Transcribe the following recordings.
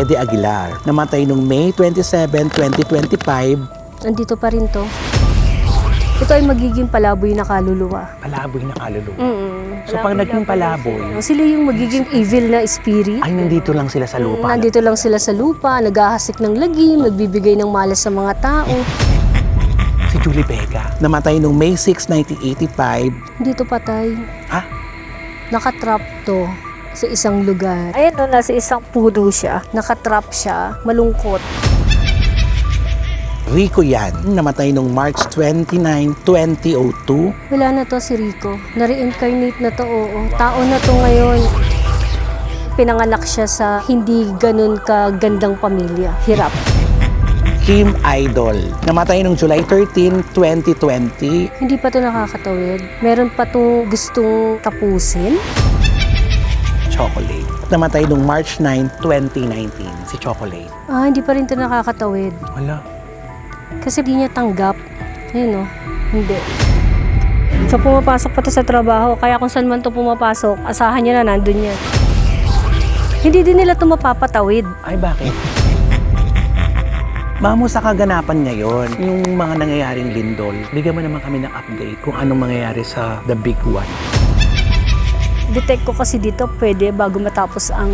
Freddy Aguilar. Namatay noong May 27, 2025. Nandito pa rin to. Ito ay magiging palaboy na kaluluwa. Palaboy na kaluluwa. So Palaboy pag naging na palaboy, sila yung magiging evil na spirit. ay nandito lang sila sa lupa. Nandito lang sila sa lupa, naghahasik ng lagim, nagbibigay ng malas sa mga tao. Si Julie Vega. Namatay noong May 6, 1985. Dito patay. Ha? Nakatrap to sa isang lugar. Ayan no, nasa isang puno siya. Nakatrap siya, malungkot. Rico yan. Namatay noong March 29, 2002. Wala na to si Rico. Na-reincarnate na to, oo. Tao na to ngayon. Pinanganak siya sa hindi ganun kagandang pamilya. Hirap. Kim Idol. Namatay noong July 13, 2020. Hindi pa to nakakatawid. Meron pa to gustong tapusin. Chocolate. Namatay noong March 9, 2019. Si Chocolate. Hindi pa rin to nakakatawid. Wala. Kasi di niya tanggap. Ayun o. Hindi. So pumapasok pa to sa trabaho. Kaya kung saan man to pumapasok, asahan niya na nandun yan. Hindi din nila to mapapatawid. Ay, bakit? Mamo, sa kaganapan ngayon, yung mga nangyayaring lindol, bigyan mo naman kami ng update kung anong mangyayari sa The Big One. Detect ko kasi dito pwede bago matapos ang...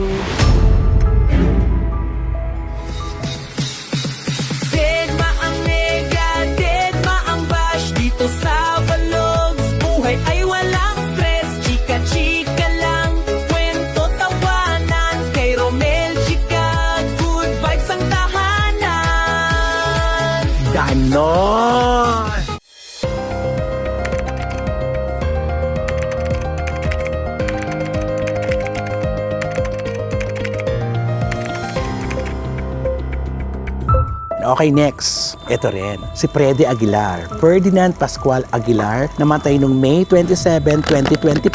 Deadma ang nega, deadma ang bash. Dito sa Vlogs, buhay ay walang stress. Chika-chika lang, kwento tawanan. Kay Romel Chika, good vibes ang tahanan. Ganon! Okay, next. Ito rin. Si Freddy Aguilar. Ferdinand Pascual Aguilar. Namatay noong May 27, 2025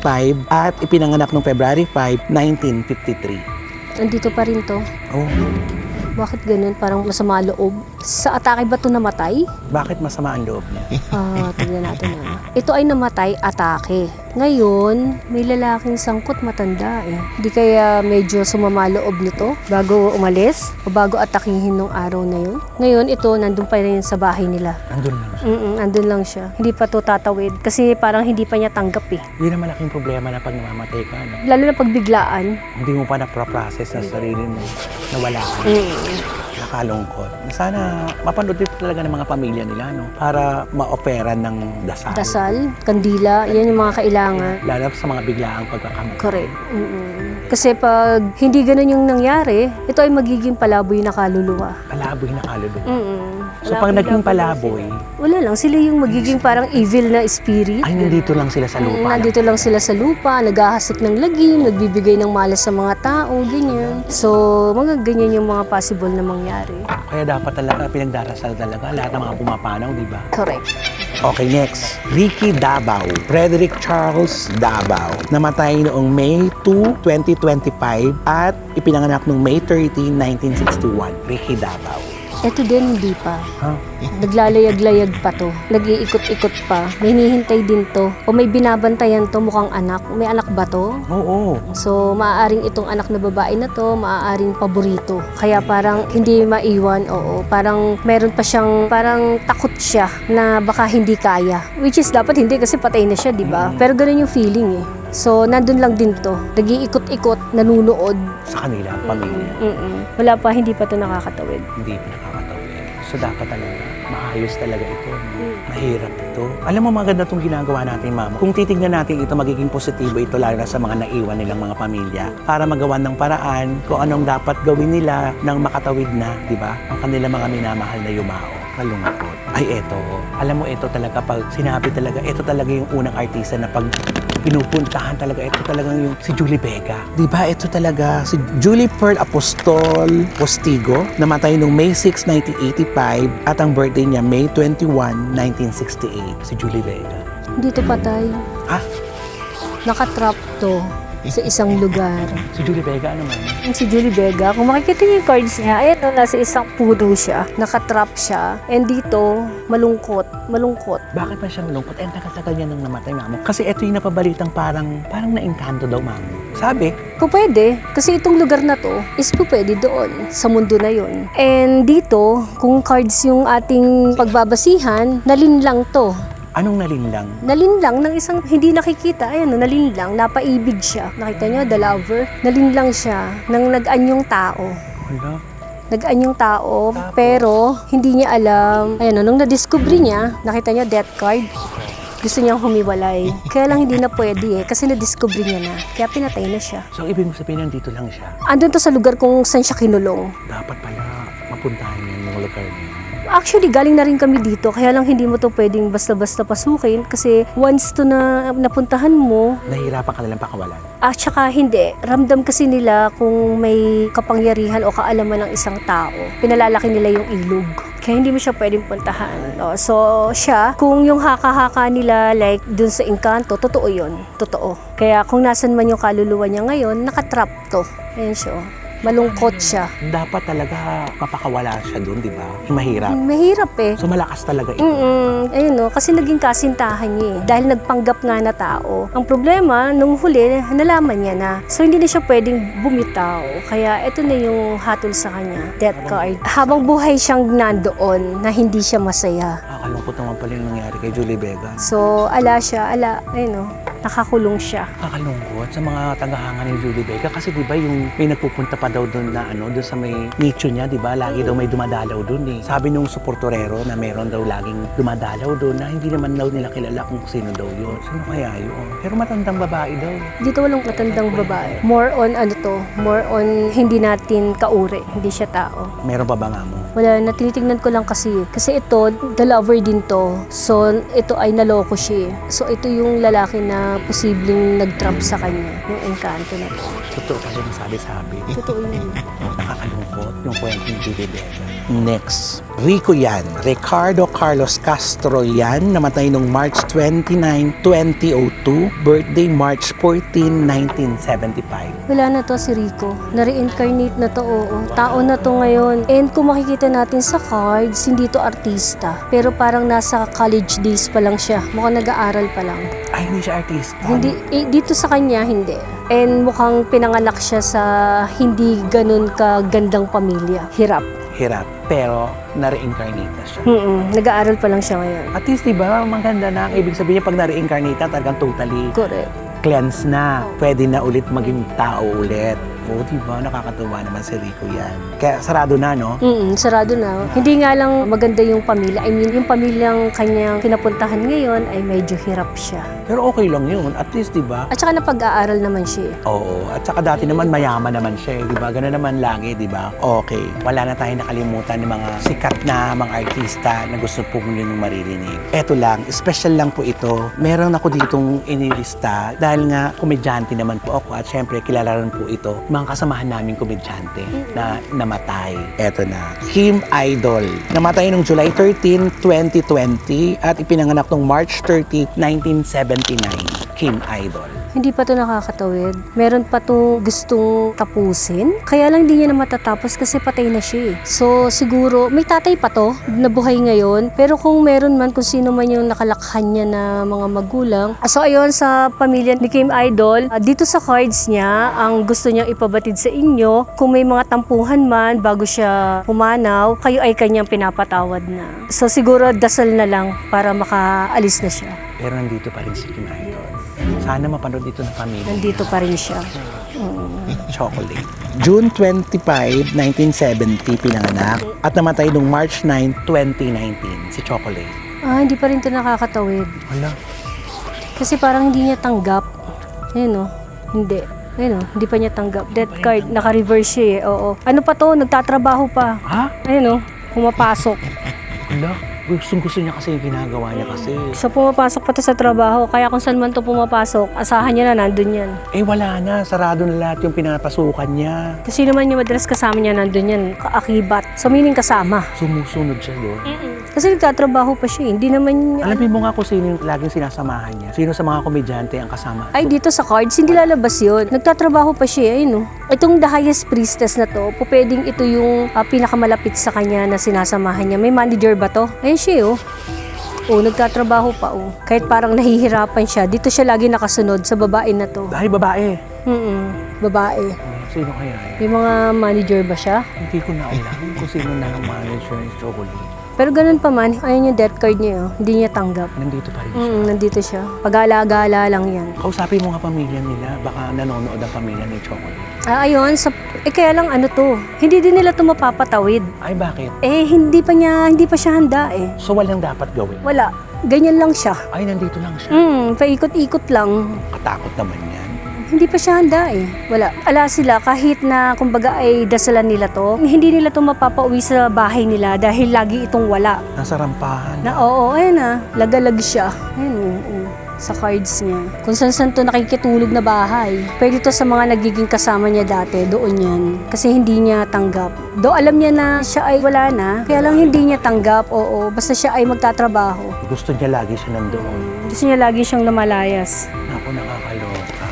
at ipinanganak noong February 5, 1953. Nandito pa rin to. Oh, Bakit ganun? Parang masama loob. Sa atake ba to namatay? bakit masama ang loob niya? Tignan natin na. Ito ay namatay atake. Ngayon, may lalaking sangkot matanda eh. Di kaya medyo sumama loob nito bago umalis o bago atakihin nung araw na yun. Ngayon, ito nandun pa rin sa bahay nila. Nandun lang siya. Andun lang siya. Hindi pa to tatawid kasi parang hindi pa niya tanggap eh. Hindi na malaking problema na pag namamatay ka, no? Lalo na pag biglaan. Hindi mo pa na-process sa sarili mo na wala ka. Nakalungkot. Sana mapanood dito talaga ng mga pamilya nila, no? Para ma-offeran ng dasal. Dasal, kandila, yan yung mga kailangan. Lalo sa mga biglaang pagkakamali. Correct. Kasi pag hindi ganun yung nangyari, ito ay magiging palaboy na kaluluwa. Palaboy na kaluluwa. So pag naging palaboy, Wala lang, sila yung magiging parang evil na spirit. ay nandito lang sila sa lupa. Nandito lang sila sa lupa, naghahasik ng lagim, nagbibigay ng malas sa mga tao, ganyan. So, mga ganyan yung mga possible na mangyari. Kaya dapat talaga pinagdarasal talaga lahat ng mga pumapanaw, di ba? Correct. Okay, next. Ricky Davao. Frederick Charles Davao. Namatay noong May 2, 2025 at ipinanganak noong May 13, 1961. Ricky Davao. Ito din, hindi pa. Huh? Naglalayag-layag pa to. Nag-iikot-ikot pa. May hinihintay din to. O may binabantayan to mukhang anak. May anak ba to? Oo. So, maaaring itong anak na babae na to, maaaring paborito. Kaya parang hindi maiwan, oo. Parang meron pa siyang, parang takot siya na baka hindi kaya. Which is dapat hindi kasi patay na siya, di ba? Pero ganun yung feeling eh. So, nandun lang din to. Nag-iikot-ikot, nanunood. Sa kanila, pamilya. Wala pa, hindi pa to nakakatawid. Hindi pa nakakatawid. So dapat talaga, maayos talaga ito. Mahirap ito. Alam mo, maganda itong ginagawa natin, Mama. Kung titignan natin ito, magiging positibo ito lalo na sa mga naiwan nilang mga pamilya para magawan ng paraan kung anong dapat gawin nila nang makatawid na, di ba? Ang kanilang mga minamahal na yumao. Kalungkot. Ay, eto. Alam mo, ito talaga, pag sinabi talaga, ito talaga yung unang artista na pag pinupuntahan talaga, ito talagang yung si Julie Vega. Di ba? Ito talaga, si Julie Pearl Apostol Postigo, namatay noong May 6, 1985 at ang birthday niya May 21, 1968. Si Julie Vega. Dito patay. Ah, Nakatrap to sa isang lugar. Si Julie Vega naman. Yung si Julie Vega, kung makikita niyo yung cards niya, ayan no, nasa isang puno siya, nakatrap siya, and dito, malungkot. Bakit pa siya malungkot? Eh, tagal-tagal niya nang namatay, mamo. Kasi ito yung napabalitang parang na-engkanto daw, mamo. Sabi, Kung pwede, kasi itong lugar na to is po pwede doon, sa mundo na yon. And dito, kung cards yung ating pagbabasihan, nalinlang to. anong nalinlang? Nalinlang ng isang hindi nakikita, ayan no, nalinlang, napaibig siya. Nakita niyo, the lover? Nalinlang siya ng nag-anyong tao. Wala. Nag-anyong tao, pero hindi niya alam. Ayan, nung na-discover niya, nakita niya death card. Gusto niyang humiwalay. Kaya lang hindi na pwede kasi na-discover niya na. Kaya pinatay na siya. So, ibig mo sabihin, nandito lang siya. Andun to sa lugar kung saan siya kinulong. Dapat pala mapuntahan yun yung lugar niya. Actually, galing na rin kami dito. Kaya lang hindi mo to pwedeng basta-basta pasukin. Kasi once to na napuntahan mo, Nahihirapan ka nilang pakawalan. at saka hindi. Ramdam kasi nila kung may kapangyarihan o kaalaman ng isang tao. Pinalalaki nila yung ilog. Kaya hindi mo siya pwedeng puntahan. No? So, siya, kung yung haka-haka nila, like, dun sa engkanto, totoo yun. Totoo. Kaya kung nasan man yung kaluluwa niya ngayon, nakatrap to. Ayan siya. Malungkot siya. Dapat talaga mapakawala siya dun, di ba? Mahirap. Mahirap eh. So, malakas talaga ito. Ayun no, kasi naging kasintahan niya eh. Dahil nagpanggap nga na tao. Ang problema, nung huli, nalaman niya na. So, hindi na siya pwedeng bumitaw. Kaya, ito na yung hatol sa kanya. Death card. Habang buhay siyang nandoon na hindi siya masaya. Nakakalungkot naman pala yung nangyari kay Julie Vega. So, ayun no, nakakulong siya. Nakakalungkot sa mga tagahanga ni Julie Vega kasi di ba yung may nagpupunta pa daw doon na doon sa may nicho niya, di ba? Lagi daw may dumadalaw doon eh. Sabi nung suportorero na meron daw laging dumadalaw doon na hindi naman daw nila kilala kung sino daw yun. Sino kaya yun? Pero matandang babae daw. Dito walang matandang babae. More on more on hindi natin kauri. Hindi siya tao. Meron pa ba nga mo? Wala na, tinitignan ko lang kasi. Kasi ito, the lover din to. So, ito ay naloko siya. So, ito yung lalaki na posibleng nag-trap sa kanya. Yung engkanto na to. Totoo kasi yung sabi-sabi. Totoo yun. Nakakalungkot yung kwento ni Julie Vega. Next, Rico yan. Ricardo Carlos Castro yan. Namatay nung March 29, 2002. Birthday March 14, 1975. Wala na to si Rico. Na-reincarnate na to, oo. Tao na to ngayon. And kung makikita natin sa cards, hindi to artista. Pero parang nasa college days pa lang siya. Mukhang nag-aaral pa lang. Ay, hindi siya artista. Hindi, dito sa kanya, hindi. And mukhang pinanganak siya sa hindi ganun kagandang pamilya. Hirap. Pero na-reincarnate na siya. Nag-aaral pa lang siya ngayon. At least, di ba, maganda na. Ang ibig sabihin niya, pag na-reincarnate na, talagang totally Correct. cleanse na. Pwede na ulit maging tao ulit. O, di ba? Nakakatuwa naman si Rico yan. Kaya sarado na, no? Sarado na. Hindi nga lang maganda yung pamilya. I mean, yung pamilyang kanyang pinapuntahan ngayon ay medyo hirap siya. Pero okay lang yun. At least, di ba? At saka napag-aaral naman siya. Oo. At saka dati naman mayaman naman siya, di ba? Ganun naman lagi, di ba? Okay. Wala na tayong nakalimutan ng mga sikat na mga artista na gusto po nyo nung maririnig. Eto lang, special lang po ito. Meron ako ditong inilista dahil nga komedyante naman po ako at syempre kilala rin po ito. Mga kasamahan naming komedyante na namatay. Eto na. Kim Idol. Namatay noong July 13, 2020 at ipinanganak noong March 30, 1979. Kim Idol. Hindi pa to nakakatawid. Meron pa to gustong tapusin. Kaya lang di niya na matatapos kasi patay na siya. So siguro, may tatay pa to na buhay ngayon. Pero kung meron man, kung sino man yung nakalakhan niya na mga magulang. So ayun, sa pamilya ni Kim Idol, dito sa cards niya, ang gusto niyang ipabatid sa inyo, kung may mga tampuhan man bago siya pumanaw, kayo ay kanyang pinapatawad na. So siguro dasal na lang para makaalis na siya. Pero nandito pa rin si Kim Idol. Sana mapanood dito ng pamilya. Nandito pa rin siya. Chocolate. June 25, 1970 pinanganak at namatay noong March 9, 2019 si Chocolate. Hindi pa rin ito nakakatawid. Wala. Kasi parang hindi niya tanggap. Ayun o. Hindi. Ayun o. Hindi pa niya tanggap. Death card. Naka-reverse siya eh. Oo. Ano pa to? Nagtatrabaho pa. Ha? Ayun o. Pumapasok. Wala. Gusto niya kasi yung ginagawa niya kasi. So pumapasok pa to sa trabaho. Kaya kung saan man to pumapasok, asahan niya na nandun yan. Eh wala na. Sarado na lahat yung pinapasukan niya. Kasi naman yung madalas kasama niya nandun yan. Kaakibat. So meaning kasama. Sumusunod siya doon. Kasi nagtatrabaho pa siya, hindi naman niya. Alamin mo nga kung sino yung laging sinasamahan niya. Sino sa mga komedyante ang kasama? Ay, dito sa cards, hindi lalabas yun. Nagtatrabaho pa siya, ayun, no. Itong The Highest Priestess na to, pwedeng ito yung pinakamalapit sa kanya na sinasamahan niya. May manager ba to? Ayun siya, oh. Oh, nagtatrabaho pa, oh. Kahit parang nahihirapan siya, dito siya lagi nakasunod sa babae na to. Dahil babae. Babae. Sino kaya yun? May mga manager ba siya? Hindi ko na alam kung sino na ang manager ng Chocolate. Pero ganun pa man, ayun yung death card niya, oh. Hindi niya tanggap. Nandito pa rin siya. Nandito siya. Pag-aala-gala lang yan. Kausapin mo nga pamilya nila. Baka nanonood ang pamilya ni Chocolate. Ayun, kaya lang ano to, hindi din nila to mapapatawid. Ay, bakit? Hindi pa siya handa eh. So, walang dapat gawin? Wala, ganyan lang siya. Ay, nandito lang siya. Paikot-ikot lang. Katakot naman yan. Hindi pa siya handa eh. Wala. Ala sila, kahit na kumbaga ay dasalan nila to, hindi nila to mapapauwi sa bahay nila dahil lagi itong wala. Nasa rampahan. Oo, ayun na, lagalag siya. Ayun, oo. Sa cards niya. Kung saan to nakikitulog na bahay. Pwede to sa mga nagiging kasama niya dati, doon yan. Kasi hindi niya tanggap. Do alam niya na siya ay wala na, kaya lang hindi niya tanggap, oo. Basta siya ay magtatrabaho. Gusto niya lagi siya nandoon. Gusto niya lagi siyang lumalayas. Ako, nakakaloka.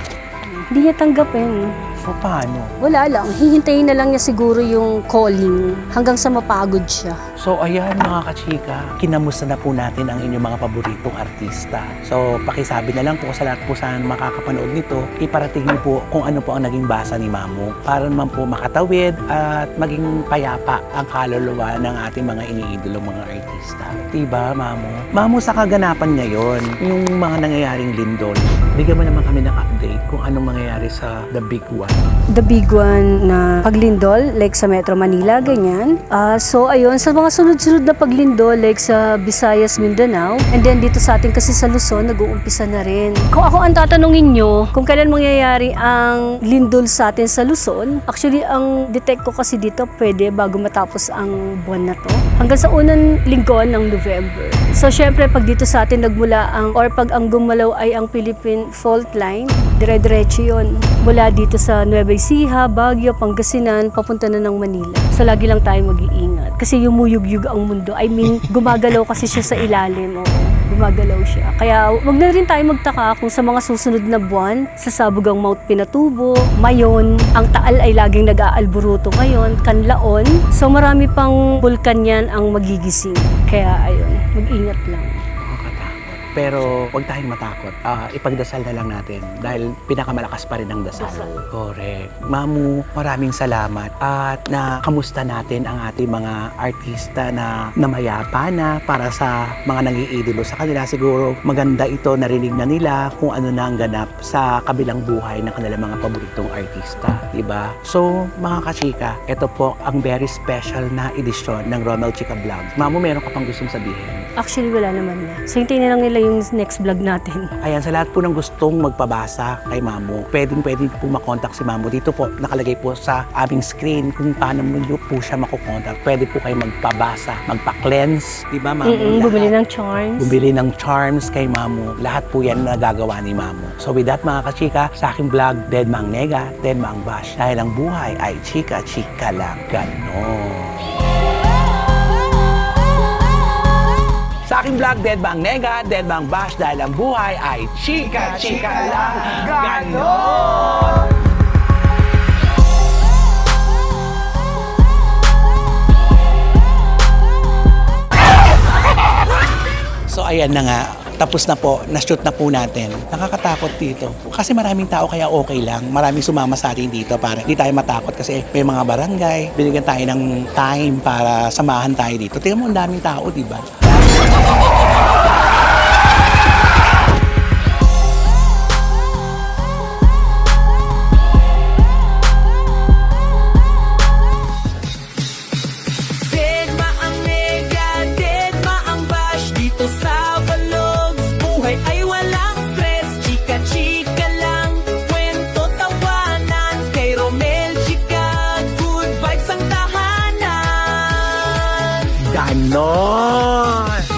Hindi niya tanggapin. So, paano? Wala lang. Hihintayin na lang niya siguro yung calling hanggang sa mapagod siya. So, ayan mga kachika, kinamusta na po natin ang inyong mga paboritong artista. So, pakisabi na lang po sa lahat po sana makakapanood nito, iparating niyo po kung ano po ang naging basa ni Mamu para naman po makatawid at maging payapa ang kaluluwa ng ating mga iniidolong mga artista. Diba, Mamu? Mamu, sa kaganapan ngayon, yung mga nangyayaring lindol, bigyan mo naman kami ng update kung anong mangyayari sa The Big One. The big one na paglindol, like sa Metro Manila, ganyan. So, ayun, sa mga sunod-sunod na paglindol, like sa Visayas, Mindanao, and then dito sa atin kasi sa Luzon, nag-uumpisa na rin. Kung ako ang tatanungin nyo, kung kailan mangyayari ang lindol sa atin sa Luzon, actually, ang detect ko kasi dito, pwede bago matapos ang buwan na to. Hanggang sa unang linggo ng November. So, syempre, pag dito sa atin nagmula ang, or pag ang gumalaw ay ang Philippine Fault Line, dire-diretso yun. Mula dito sa Nueva Ecija, Baguio, Pangasinan, papunta na ng Manila. So, lagi lang tayo mag-iingat. Kasi yumuyug-yug ang mundo. I mean, gumagalaw kasi siya sa ilalim. Oo, gumagalaw siya. Kaya, wag na rin tayo magtaka kung sa mga susunod na buwan, sasabog ang Mount Pinatubo, Mayon, ang Taal ay laging nag-aalburuto ngayon, Canlaon. So, marami pang bulkan yan ang magigising. Kaya, ayun, mag-ingat lang. Pero huwag tayong matakot. Ipagdasal na lang natin dahil pinakamalakas pa rin ang dasal. Correct. Mamu, maraming salamat. At nakamusta natin ang ating mga artista na namayapa na para sa mga nag-iidolo sa kanila. Siguro maganda ito, narinig na nila kung ano na ang ganap sa kabilang buhay ng kanilang mga paboritong artista. Diba? So, mga kachika, ito po ang very special na edisyon ng Romel Chica Vlogs. Mamu, meron ka pang gustong sabihin? Actually, wala naman na. So, hintayin na lang nila yung next vlog natin. Ayan, sa lahat po ng gustong magpabasa kay Mamu, pwedeng po makontak si Mamu. Dito po, nakalagay po sa aming screen kung paano mo po siya makukontak. Pwede po kayo magpabasa, magpa-cleanse. Diba, Mamu? Bumili ng charms. Bumili ng charms kay Mamu. Lahat po yan nagagawa ni Mamu. So with that, mga kachika, sa aking vlog, Dead Mang Nega, Dead Mang Bash. Dahil ang buhay ay chika-chika lang. Ganon. Sa aking vlog, Dead Bang Nega, Dead Bang Bash, dahil ang buhay ay chika-chika lang. Ganon! So ayan na nga, tapos na po, na-shoot na po natin. Nakakatakot dito. Kasi maraming tao kaya okay lang. Maraming sumama sa atin dito para hindi tayo matakot kasi may mga barangay. Binigyan tayo ng time para samahan tayo dito. Tingnan mo, ang daming tao, di ba? Deadma ang Nega, Deadma ang Bash. Dito sa Vlogs, buhay ay walang stress. Chika-chika lang, kwento tawanan. Kay Romel Chica, good vibes ang tahanan. Ganon!